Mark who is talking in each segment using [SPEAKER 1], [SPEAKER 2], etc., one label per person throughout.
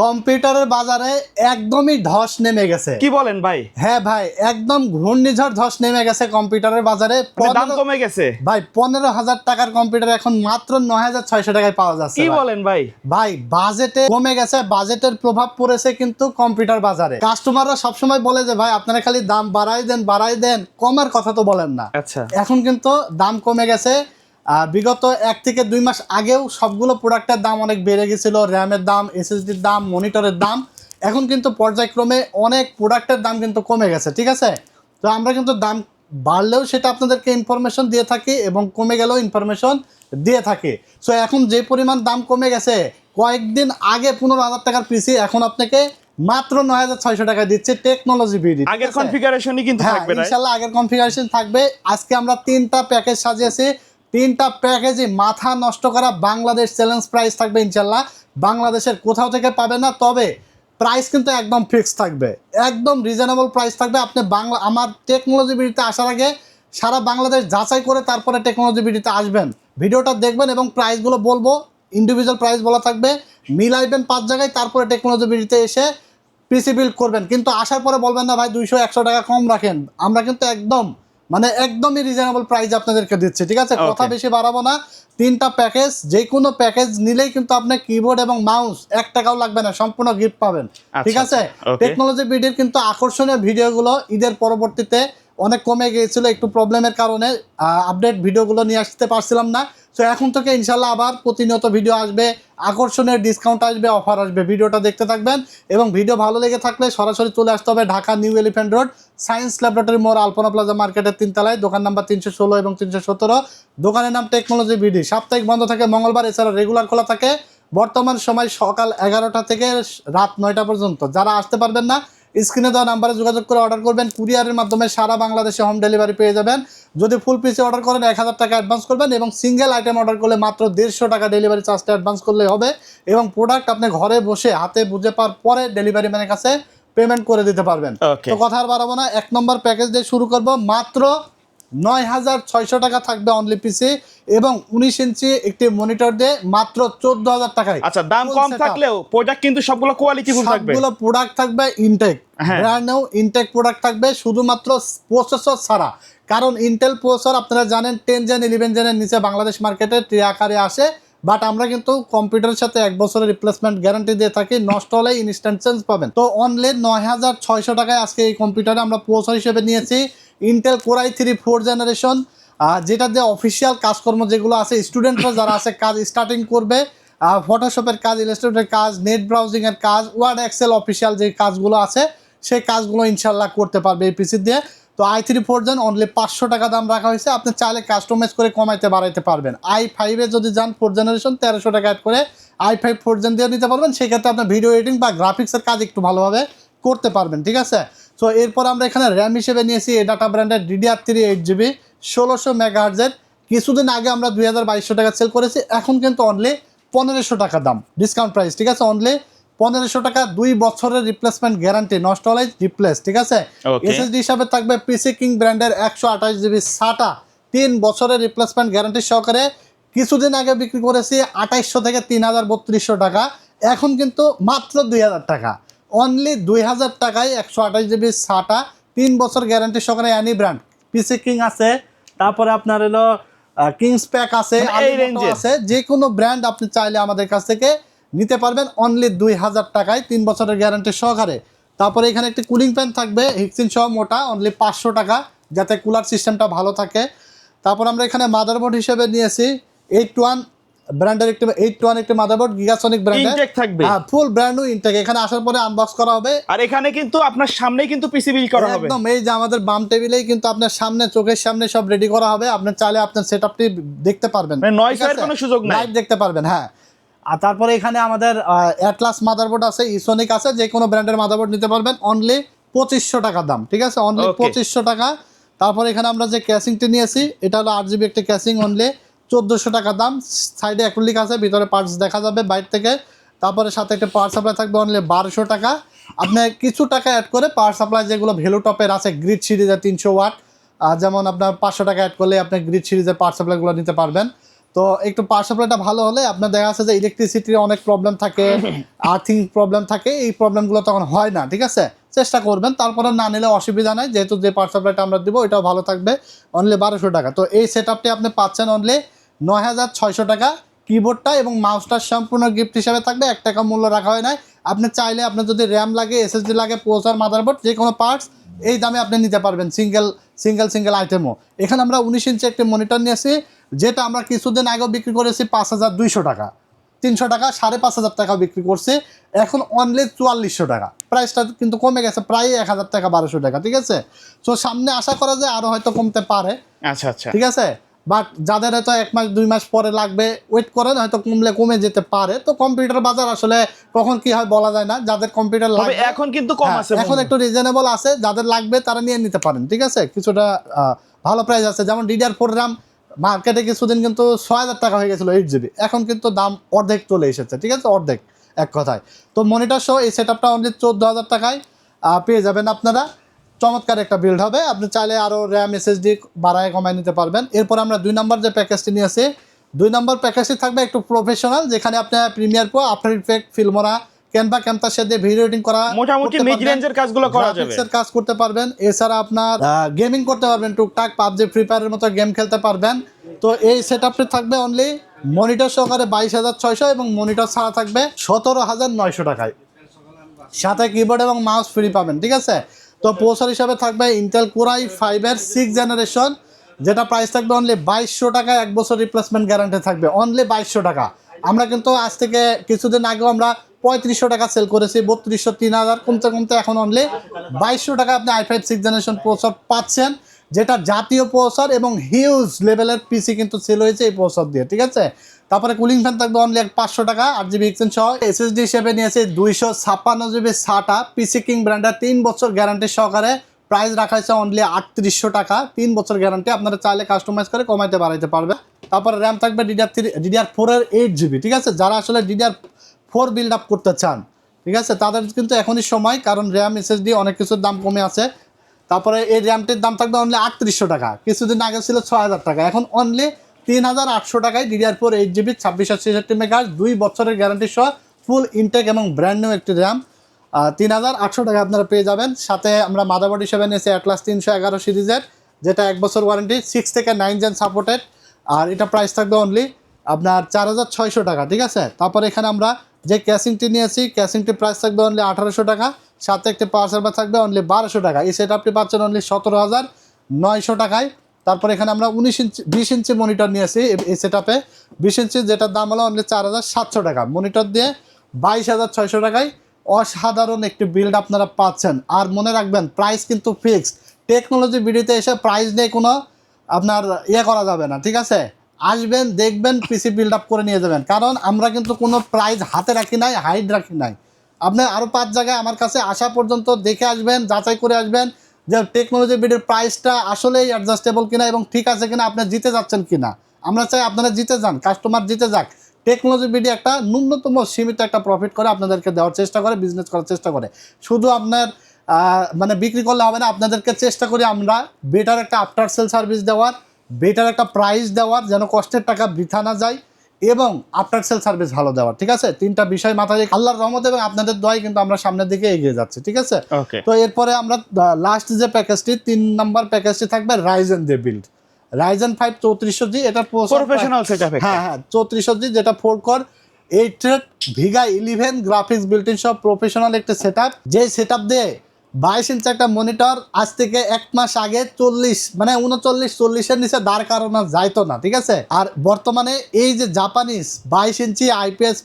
[SPEAKER 1] কম্পিউটারের বাজারে একদমই ধস নেমে গেছে।
[SPEAKER 2] কি বলেন ভাই?
[SPEAKER 1] হ্যাঁ ভাই, একদম ঘূর্ণিঝড় ধস নেমে গেছে কম্পিউটারের বাজারে।
[SPEAKER 2] দাম কমে গেছে
[SPEAKER 1] ভাই, 15,000 টাকার কম্পিউটার এখন মাত্র 9,600 টাকায় পাওয়া যাচ্ছে।
[SPEAKER 2] কি বলেন ভাই?
[SPEAKER 1] ভাই বাজেটে কমে গেছে, বাজেটের প্রভাব পড়েছে কিন্তু কম্পিউটার বাজারে। কাস্টমাররা সবসময় বলে যে ভাই আপনারা খালি দাম বাড়াই দেন, কমার কথা তো বলেন না।
[SPEAKER 2] আচ্ছা,
[SPEAKER 1] এখন কিন্তু দাম কমে গেছে। বিগত 1 থেকে 2 মাস আগেও সবগুলো প্রোডাক্টের দাম অনেক বেড়ে গেছিল, র্যামের দাম, এসএসডির দাম, মনিটরের দাম। এখন কিন্তু পর্যায়ক্রমে অনেক প্রোডাক্টের দাম কিন্তু কমে গেছে, ঠিক আছে? তো আমরা কিন্তু দাম বাড়লেও সেটা আপনাদেরকে ইনফরমেশন দিয়ে থাকি এবং কমে গেলেও ইনফরমেশন দিয়ে থাকি। সো এখন যে পরিমাণ দাম কমে গেছে, কয়েকদিন আগে 15,000 টাকার পিসি এখন আপনাকে মাত্র 9,600 টাকায় দিচ্ছে টেকনোলজি বিডি।
[SPEAKER 2] আগের কনফিগারেশনই কিন্তু থাকবে না
[SPEAKER 1] ইনশাআল্লাহ আগের কনফিগারেশন থাকবে। আজকে আমরা 3টা প্যাকেজ সাজিয়েছি, 3টা প্যাকেজই মাথা নষ্ট করা বাংলাদেশ চ্যালেঞ্জ প্রাইস থাকবে ইনশাআল্লাহ। বাংলাদেশের কোথাও থেকে পাবে না, তবে প্রাইস কিন্তু একদম ফিক্স থাকবে, একদম রিজনেবল প্রাইস থাকবে। আপনি আমার টেকনোলজি বিডিতে আসার আগে সারা বাংলাদেশ যাচাই করে তারপরে টেকনোলজি বিডিতে আসবেন, ভিডিওটা দেখবেন এবং প্রাইসগুলো বলবো, ইন্ডিভিজুয়াল প্রাইস বলা থাকবে, মিলাইবেন 5 জায়গায়, তারপরে টেকনোলজি বিডিতে এসে পিসি বিল্ড করবেন। কিন্তু আসার পরে বলবেন না ভাই 200-100 টাকা কম রাখেন। আমরা কিন্তু একদমই রিজনেবল প্রাইস আপনাদেরকে দিচ্ছি, ঠিক আছে? কথা বেশি বাড়াবো না। 3টা প্যাকেজ, যে কোনো প্যাকেজ নিলেই কিন্তু আপনার কিবোর্ড এবং মাউস 1 টাকাও লাগবে না, সম্পূর্ণ গিফট পাবেন, ঠিক আছে? টেকনোলজি ভিডিওর কিন্তু আকর্ষণীয় ভিডিওগুলো ঈদের পরবর্তীতে অনেক কমে গিয়েছিল, একটু প্রবলেমের কারণে আপডেট ভিডিওগুলো নিয়ে আসতে পারছিলাম না। তো এখন থেকে ইনশাল্লাহ আবার প্রতিনিয়ত ভিডিও আসবে, আকর্ষণীয় ডিসকাউন্ট আসবে, অফার আসবে। ভিডিওটা দেখতে থাকবেন এবং ভিডিও ভালো লেগে থাকলে সরাসরি চলে আসতে হবে Dhaka new elephant road, science laboratory মোড়, আলপনা প্লাজা মার্কেটের 3 তলায়, দোকান নাম্বার 316 এবং 317। দোকানের নাম টেকনোলজি বিডি। সাপ্তাহিক বন্ধ থাকে মঙ্গলবার, এছাড়া রেগুলার খোলা থাকে। বর্তমান সময় সকাল 11টা থেকে রাত 9টা পর্যন্ত। যারা আসতে পারবেন না, স্ক্রিনে দেওয়া নাম্বারে যোগাযোগ করে অর্ডার করবেন। কুরিয়ারের মাধ্যমে সারা বাংলাদেশে হোম ডেলিভারি পেয়ে যাবেন। যদি ফুল পিসে অর্ডার করেন 1,000 টাকা অ্যাডভান্স করবেন এবং সিঙ্গেল আইটেম অর্ডার করলে মাত্র 150 টাকা ডেলিভারি চার্জটা অ্যাডভান্স করলে হবে এবং প্রোডাক্ট আপনি ঘরে বসে হাতে বুঝে পাওয়ার পরে ডেলিভারি ম্যানের কাছে পেমেন্ট করে দিতে পারবেন। তো কথা আর বাড়াবো না, 1 নম্বর প্যাকেজ দিয়ে শুরু করব। মাত্র 9,600 টাকা থাকবে অনলি পিসি এবং 19 ইঞ্চি একটি মনিটর দিয়ে মাত্র 14,000 টাকায়।
[SPEAKER 2] আচ্ছা, দাম কম থাকলেও প্রোডাক্ট কিন্তু সবগুলো কোয়ালিটিফুল থাকবে,
[SPEAKER 1] সবগুলো প্রোডাক্ট থাকবে intact, brand new intact product থাকবে, শুধুমাত্র প্রসেসর ছাড়া। কারণ ইন্টেল প্রসেসর আপনারা জানেন 10 জেন 11 জেনের নিচে বাংলাদেশ মার্কেটে ট্রি আকারে আসে, বাট আমরা কিন্তু কম্পিউটারের সাথে 1 বছরের রিপ্লেসমেন্ট গ্যারান্টি দিয়ে থাকি, নষ্ট হলে ইনস্ট্যান্ট চেঞ্জ পাবেন। তো অনলি 9,600 টাকায় আজকে এই কম্পিউটারে আমরা প্রসেসর হিসেবে নিয়েছি Intel core i3 4th generation, যেটা দিয়ে অফিসিয়াল কাজকর্ম যেগুলো আছে, স্টুডেন্টরা যারা আছে কাজ স্টার্টিং করবে, ফটোশপের কাজ, ইলাস্ট্রেটরের কাজ, নেট ব্রাউজিংয়ের কাজ, ওয়ার্ড এক্সেল অফিসিয়াল যে কাজগুলো আছে সেই কাজগুলো ইনশাল্লাহ করতে পারবে এই পিসি দিয়ে। তো i3 4th জেন অনলি 500 টাকা দাম রাখা হয়েছে। আপনি চাইলে কাস্টমাইজ করে কমাইতে বাড়াইতে পারবেন। i5 এ যদি যান 4th জেনারেশন 1300 টাকা অ্যাড করে i5 4th জেন দিয়ে নিতে পারবেন। সেক্ষেত্রে আপনার ভিডিও এডিটিং বা গ্রাফিক্সের কাজ একটু ভালোভাবে করতে পারবেন, ঠিক আছে? সো এরপর আমরা এখানে র্যাম হিসেবে নিয়েছি এডাটা ব্র্যান্ডের DDR3 8GB 1600 মেগাহার্জের। কিছুদিন আগে আমরা 2,200 টাকা সেল করেছি, এখন কিন্তু অনলি 1,500 টাকা দাম, ডিসকাউন্ট প্রাইস, ঠিক আছে? অনলি 1,500 টাকা, 2 বছরের রিপ্লেসমেন্ট গ্যারান্টি, নষ্ট হলে রিপ্লেস, ঠিক আছে? এসএসডি হিসাবে থাকবে পিসি কিং ব্র্যান্ডের 128GB SATA 3 বছরের রিপ্লেসমেন্ট গ্যারান্টি সহকারে। কিছুদিন আগে বিক্রি করেছি 2,800 থেকে 3,3200 টাকা, এখন কিন্তু মাত্র 2,000 টাকা, অনলি 2,000 টাকায় 128GB SATA 3 বছর গ্যারান্টি সহকারে। অ্যানি ব্র্যান্ড পিসি কিং আছে, তারপরে আপনার হলো কিংস প্যাক আছে, আছে, যে কোনো ব্র্যান্ড আপনি চাইলে আমাদের কাছ থেকে নিতে পারবেন অনলি 2,000 টাকায় 3 বছরের গ্যারান্টি সহকারে। তারপরে এখানে একটি কুলিং ফ্যান থাকবে হিক্সিন সহ মোটা, অনলি 500 টাকা, যাতে কুলার সিস্টেমটা ভালো থাকে। তারপর আমরা এখানে মাদারবোর্ড হিসেবে নিয়েছি 81 ব্র্যান্ডের একটি মাদারবোর্ড, গিগাসনিক ব্র্যান্ডের,
[SPEAKER 2] ইনটেক থাকবে,
[SPEAKER 1] ফুল ব্র্যান্ড নিউ ইনটেক। এখানে আসার পরে আনবক্স করা হবে
[SPEAKER 2] আর এখানে কিন্তু আপনার সামনেই কিন্তু পিসি বিল্ড করা হবে,
[SPEAKER 1] একদম এই যে আমাদের বাম টেবিলেই কিন্তু আপনার সামনে, চোখের সামনে সব রেডি করা হবে। আপনি চাইলে আপনার সেটআপটি দেখতে পারবেন,
[SPEAKER 2] মানে নয়েজের কোনো সুযোগ নাই,
[SPEAKER 1] লাইভ দেখতে পারবেন। হ্যাঁ, আর তারপরে এখানে আমাদের অ্যাটলাস মাদারবোর্ড আছে, ইসোনিক আছে, যে কোনো ব্র্যান্ডের মাদারবোর্ড নিতে পারবেন, অনলি 2,500 টাকা দাম, ঠিক আছে? অনলি 2,500 টাকা। তারপরে এখানে আমরা যে ক্যাসিংটি নিয়েছি, এটা হলো 8GB একটা ক্যাসিং, অনলি 1,400 টাকা দাম। সাইডে অ্যাক্রিলিক আছে, ভিতরে পার্টস দেখা যাবে বাইরে থেকে। তারপরে সাথে একটা পাওয়ার সাপ্লাই থাকবে, অনলি 1,200 টাকা। আপনি কিছু টাকা অ্যাড করে পাওয়ার সাপ্লাই যেগুলো ভ্যালু টপের আছে, গ্রিড সিরিজের 300 ওয়াট, যেমন আপনার 500 টাকা অ্যাড করলে আপনি গ্রিড সিরিজের পাওয়ার সাপ্লাইগুলো নিতে পারবেন। তো একটু পাওয়ার সাপ্লাইটা ভালো হলে আপনার দেখা যাচ্ছে যে ইলেকট্রিসিটির অনেক প্রবলেম থাকে, আর্থিং প্রবলেম থাকে, এই প্রবলেমগুলো তখন হয় না। ঠিক আছে, চেষ্টা করবেন, তারপরে না নিলে অসুবিধা নাই, যেহেতু যে পাওয়ার সাপ্লাইটা আমরা দিব ওইটাও ভালো থাকবে। অনলি 1200 টাকা। তো এই সেট আপটি আপনি পাচ্ছেন অনলি 9600 টাকা। কিবোর্ডটা এবং মাউসটা সম্পূর্ণ গিফট হিসাবে থাকবে, 1 টাকা মূল্য রাখা হয় নাই। আপনি চাইলে আপনার যদি র্যাম লাগে, এসএসডি লাগে, প্রসেসর, মাদারবোর্ড, যে কোনো পার্টস এই দামে আপনি নিতে পারবেন, সিঙ্গেল আইটেমও। এখানে আমরা 19 ইঞ্চি একটি মনিটর নিয়েছি, যেটা আমরা কিছুদিন আগেও বিক্রি করেছি 5200 টাকা, 300 টাকা, 5500 টাকা বিক্রি করছি, এখন অনলি 4400 টাকা। প্রাইসটা কিন্তু কমে গেছে প্রায় 1000 টাকা, 1200 টাকা। ঠিক আছে, তো সামনে আশা করা যায় আরও হয়তো কমতে পারে।
[SPEAKER 2] আচ্ছা আচ্ছা,
[SPEAKER 1] ঠিক আছে, বাট যাদের হয়তো 1 মাস 2 মাস পরে লাগবে, ওয়েট করেন, হয়তো কমে যেতে পারে। তো কম্পিউটার বাজার আসলে কখন কি হয় বলা যায় না। যাদের কম্পিউটার
[SPEAKER 2] তবে
[SPEAKER 1] লাগবে
[SPEAKER 2] এখন কিন্তু কম আছে,
[SPEAKER 1] এখন একটু রিজনেবল আছে, যাদের লাগবে তারা নিয়ে নিতে পারেন। ঠিক আছে, কিছুটা ভালো প্রাইস আছে। যেমন DDR4 RAM মার্কেটে কিছুদিন কিন্তু 6000 টাকা হয়ে গেছিলো 8 GB, এখন কিন্তু দাম অর্ধেক চলে এসেছে। ঠিক আছে, অর্ধেক এক কথায়। তো মনিটর সহ এই সেট আপটা অনলি 14000 টাকায় পেয়ে যাবেন আপনারা। চমৎকার একটা বিল্ড হবে, আপনি চাইলে আরও র্যাম এসএসডি বাড়ায় কমায় নিতে পারবেন। এরপর আমরা 2 নম্বর যে প্যাকেজটি নিয়েছি, 2 নম্বর প্যাকেজটি থাকবে একটু প্রফেশনাল, যেখানে আপনি Premiere Pro, After Effect, Filmora, Canva, ক্যামতাসের দিয়ে ভিডিও এডিটিং করা,
[SPEAKER 2] মোটামুটি মিড রেঞ্জের কাজগুলো করা যাবে,
[SPEAKER 1] গ্রাফিক্সের কাজ করতে পারবেন। এছাড়া আপনার গেমিং করতে পারবেন, টুকটাক পাবজি, ফ্রি ফায়ারের মতো গেম খেলতে পারবেন। তো এই সেটআপটি থাকবে অনলি মনিটর সহকারে 22600 এবং মনিটর ছাড়া থাকবে 17900 টাকায়, সাথে কিবোর্ড এবং মাউস ফ্রি পাবেন। ঠিক আছে, তো প্রসেসর হিসাবে থাকবে ইন্টেল কোর i5 এর 6th জেনারেশন, যেটা প্রাইস থাকবে অনলি 2200 টাকা, 1 বছর রিপ্লেসমেন্ট গ্যারান্টি থাকবে, অনলি 2200 টাকা। আমরা কিন্তু আজ থেকে কিছুদিন আগেও আমরা 3500 টাকা সেল করেছি, 3200, 3000, কমতে কমতে এখন অনলি 2200 টাকা আপনি i5 6th জেনারেশন প্রসেসর পাচ্ছেন, যেটা জাতীয় প্রসেসর এবং হিউজ লেভেলের পিসি কিন্তু সেল হয়েছে এই প্রসেসর দিয়ে। ঠিক আছে, তারপরে কুলিং ফ্যান থাকবে অনলি 500 টাকা, 8GB এক্সচেঞ্জ সহ। এসএসডি হিসেবে নিয়েছে 256GB SATA পিসি কিং ব্র্যান্ডের 3 বছর গ্যারান্টি সহকারে, প্রাইস রাখা হয়েছে অনলি 3800 টাকা, 3 বছর গ্যারান্টি, আপনারা চাইলে কাস্টমাইজ করে কমাইতে বাড়াইতে পারবে। তারপরে র্যাম থাকবে DDR4 এর 8GB। ঠিক আছে, যারা আসলে DDR4 বিল্ড আপ করতে চান, ঠিক আছে, তাদের কিন্তু এখনই সময়, কারণ র্যাম এসএসডি অনেক কিছুর দাম কমে আছে। তারপরে এই র্যামটির দাম থাকবে অনলি 3800 টাকা, কিছুদিন আগে ছিল 6000 টাকা, এখন অনলি 3800 টাকায় DDR4 8GB 2666 মেগাহার্টজ 2 বছরের গ্যারান্টি সহ ফুল ইনটেক এবং ব্র্যান্ড নিউ একটি র্যাম, 3800 টাকা আপনারা পেয়ে যাবেন। সাথে আমরা মাদারবোর্ড হিসেবে নিয়েছি অ্যাটলাস 311 সিরিজের, যেটা 1 বছর ওয়ারেন্টি, 6 থেকে 9 জেন সাপোর্টেড, আর এটা প্রাইস থাকবে অনলি আপনার 4600 টাকা। ঠিক আছে, তারপরে এখানে আমরা যে ক্যাসিংটি নিয়েছি, ক্যাসিংটির প্রাইস থাকবে অনলি 1800 টাকা, সাথে একটি পাওয়ার সার্ভার থাকবে অনলি 1200 টাকা। এই সেট আপনি পাচ্ছেন অনলি 17900 টাকায়। তারপরে এখানে আমরা 20 ইঞ্চি মনিটর নিয়েছি এই সেট আপে, 20 ইঞ্চি, যেটার দাম হলো অনলি 4700 টাকা, মনিটর দিয়ে 22600 টাকায় অসাধারণ একটি বিল্ড আপনারা পাচ্ছেন। আর মনে রাখবেন, প্রাইস কিন্তু ফিক্সড, টেকনোলজি ভিডিওতে এসে প্রাইস নিয়ে কোনো আপনার করা যাবে না। ঠিক আছে, আসবেন, দেখবেন, পিসি বিল্ড আপ করে নিয়ে যাবেন, কারণ আমরা কিন্তু কোনো প্রাইস হাতে রাখি নাই, হাইড রাখি নাই। আপনি আরও 5 জায়গায় আমার কাছে আসা পর্যন্ত দেখে আসবেন, যাচাই করে আসবেন যে টেকনোলজি ভিডিওর প্রাইসটা আসলেই অ্যাডজাস্টেবল কিনা এবং ঠিক আছে কিনা, আপনি জিতে যাচ্ছেন কিনা। আমরা চাই আপনারা জিতে যান, কাস্টমার জিতে যাক। টেকনোলজি ভিডিও একটা ন্যূনতম সীমিত একটা প্রফিট করে আপনাদেরকে দেওয়ার চেষ্টা করে, বিজনেস করার চেষ্টা করে। শুধু আপনার মানে বিক্রি করলে হবে না, আপনাদেরকে চেষ্টা করি আমরা বেটার একটা আফটার সেল সার্ভিস দেওয়ার, বেটার একটা প্রাইস দেওয়ার, যেন কষ্টের টাকা বৃথা না যায়, এবং আফটার সেল সার্ভিস ভালো দেওয়ার। ঠিক আছে, 3টা বিষয় মাথায় রেখে আল্লাহর রহমত এবং আপনাদের দোয়ায় কিন্তু আমরা সামনের দিকে এগিয়ে যাচ্ছি। ঠিক আছে, তো এরপরে আমরা লাস্ট যে প্যাকেজটি, 3 নম্বর প্যাকেজটি থাকবে রাইজেন দিয়ে বিল্ড, রাইজেন 5 3400G, এটা
[SPEAKER 2] প্রফেশনাল সেটআপ।
[SPEAKER 1] হ্যাঁ 3400G, যেটা 4 core 8 thread VIGA 11 graphics built in সব প্রফেশনাল একটা সেটআপ, যে সেটআপ দিয়ে 22 ইঞ্চি একটা মনিটর আজ থেকে 1 মাস আগে 39-40-এর নিচে দাঁড় করানো যাইতো না। ঠিক আছে, আর বর্তমানে এই যে জাপানিজ 22 ইঞ্চি IPS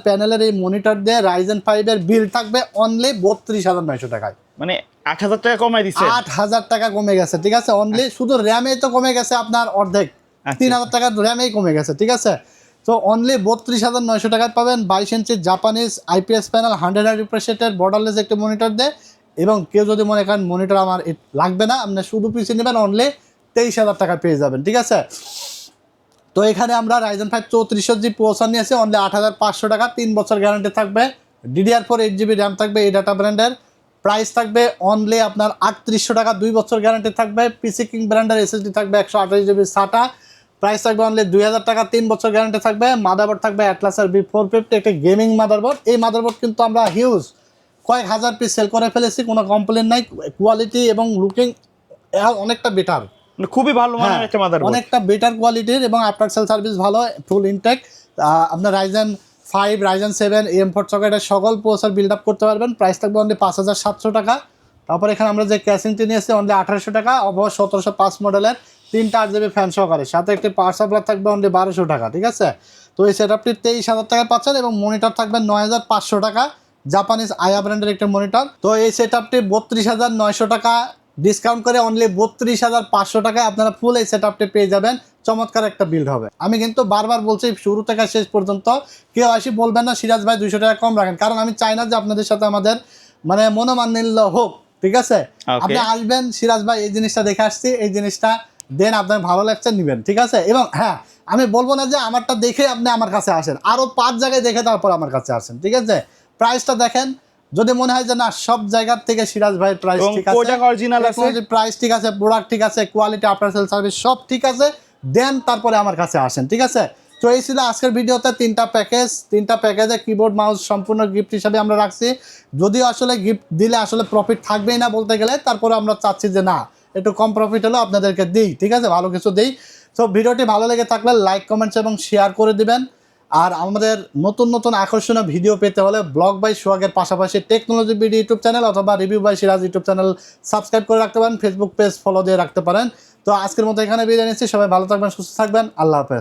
[SPEAKER 1] প্যানেলের এই মনিটর দিয়ে রাইজেন 5 এর বিল থাকবে অনলি 32900 টাকায়,
[SPEAKER 2] মানে 8000 টাকা কমাই দিচ্ছে,
[SPEAKER 1] 8000 টাকা কমে গেছে। ঠিক আছে, অনলি শুধু র্যামেই তো কমে গেছে আপনার অর্ধেক, 3000 টাকা র্যামেই কমে গেছে। ঠিক আছে, তো অনলি 32900 টাকায় পাবেন 22 ইঞ্চি জাপানিজ IPS প্যানেল 100 রিফ্রেশ রেটের বর্ডারলেস একটি মনিটর দিয়ে। এবং কেউ যদি মনে করেন মনিটর আমার লাগবে না, আপনি শুধু পিসি নেবেন, অনলি 23000 টাকা পেয়ে যাবেন। ঠিক আছে, তো এখানে আমরা রাইজেন 5 3400G প্রসেসর নিয়েছি অনলি 8500 টাকা, 3 বছর গ্যারান্টি থাকবে, DDR4 8GB র্যাম থাকবে, এই ডাটা ব্র্যান্ডের, প্রাইস থাকবে অনলি আপনার 3800 টাকা, 2 বছর গ্যারান্টি থাকবে, পিসি কিং ব্র্যান্ডের SSD থাকবে 128GB SATA, প্রাইস থাকবে অনলি 2000 টাকা, 3 বছর গ্যারান্টি থাকবে। মাদারবোর্ড থাকবে অ্যাটলাসের B450, একটা গেমিং মাদারবোর্ড। এই মাদারবোর্ড কিন্তু আমরা হিউজ কয়েক হাজার পিস সেল করে ফেলেছি, কোনো কমপ্লেন নাই। কোয়ালিটি এবং লুকিং অনেকটা বেটার,
[SPEAKER 2] মানে খুবই ভালো মানের একটা মাদারবোর্ড।
[SPEAKER 1] অনেকটা বেটার কোয়ালিটির এবং আফটার সেল সার্ভিস ভালো, ফুল ইনটেক। আপনার Ryzen 5, Ryzen 7, AM4 সকেটের সকল প্রসেসর বিল্ড আপ করতে পারবেন। প্রাইস থাকবে অনলি 5700 টাকা। তারপর এখানে আমরা যে ক্যাসিংটি নিয়েছি অনলি 1800 টাকা, অবশ্য 1705 মডেলের 3টা 8GB ফ্যান সহকারে, সাথে একটি পাওয়ার সাপ্লাই থাকবে অনলি 1200 টাকা, ঠিক আছে। তো এই সেটআপটি 23000 টাকায় পাচ্ছেন এবং মনিটর থাকবে 9500 টাকা, জাপানিজ আয়া ব্র্যান্ডের একটা মনিটর। তো এই সেটআপটি 32900 টাকা ডিসকাউন্ট করে অনলি 32500 টাকায় আপনারা ফুল এই সেটআপটি পেয়ে যাবেন। চমৎকার একটা বিল্ড হবে। আমি কিন্তু বারবার বলছি শুরু থেকে শেষ পর্যন্ত কেউ আসি বলবেন না সিরাজ ভাই 200 টাকা কম রাখেন, কারণ আমি চাই না যে আপনাদের সাথে আমাদের মানে মনোমালিন্য হোক, ঠিক আছে। আপনি আসবেন, সিরাজ ভাই এই জিনিসটা দেখে আসছি, এই জিনিসটা দেন আপনার ভালো লাগছে নিবেন, ঠিক আছে। এবং হ্যাঁ, আমি বলবো না যে আমারটা দেখে আপনি আমার কাছে আসেন, আরো 5 জায়গায় দেখে তারপর আমার কাছে আসেন, ঠিক আছে। প্রাইসটা দেখেন, যদি মনে হয় যে না সব জায়গার থেকে সিরাজ ভাই প্রাইস ঠিক আছে,
[SPEAKER 2] প্রোডাক্ট অরিজিনাল আছে,
[SPEAKER 1] প্রাইস ঠিক আছে, প্রোডাক্ট ঠিক আছে, কোয়ালিটি আফটার সেল সার্ভিস সব ঠিক আছে, দেন তারপরে আমার কাছে আসেন, ঠিক আছে। তো এই ছিল আজকের ভিডিওতে 3টা প্যাকেজ, 3টা প্যাকেজে কিবোর্ড মাউস সম্পূর্ণ গিফট হিসাবে আমরা রাখছি। যদিও আসলে গিফট দিলে আসলে প্রফিট থাকবেই না বলতে গেলে, তারপরে আমরা চাচ্ছি যে না একটু কম প্রফিট হলেও আপনাদেরকে দিই, ঠিক আছে, ভালো কিছু দিই। তো ভিডিওটি ভালো লেগে থাকলে লাইক, কমেন্টস এবং শেয়ার করে দিবেন। আর আমাদের নতুন নতুন আকর্ষণীয় ভিডিও পেতে হলে ব্লগ বাই সোহাগের পাশাপাশি টেকনোলজি বিডি ইউটিউব চ্যানেল অথবা review by Siraj YouTube channel subscribe করে রাখতে পারেন, ফেসবুক পেজ ফলো দিয়ে রাখতে পারেন। তো আজকের মতো এখানে বিদায় নিচ্ছি, সবাই ভালো থাকবেন, সুস্থ থাকবেন, আল্লাহ হাফেজ।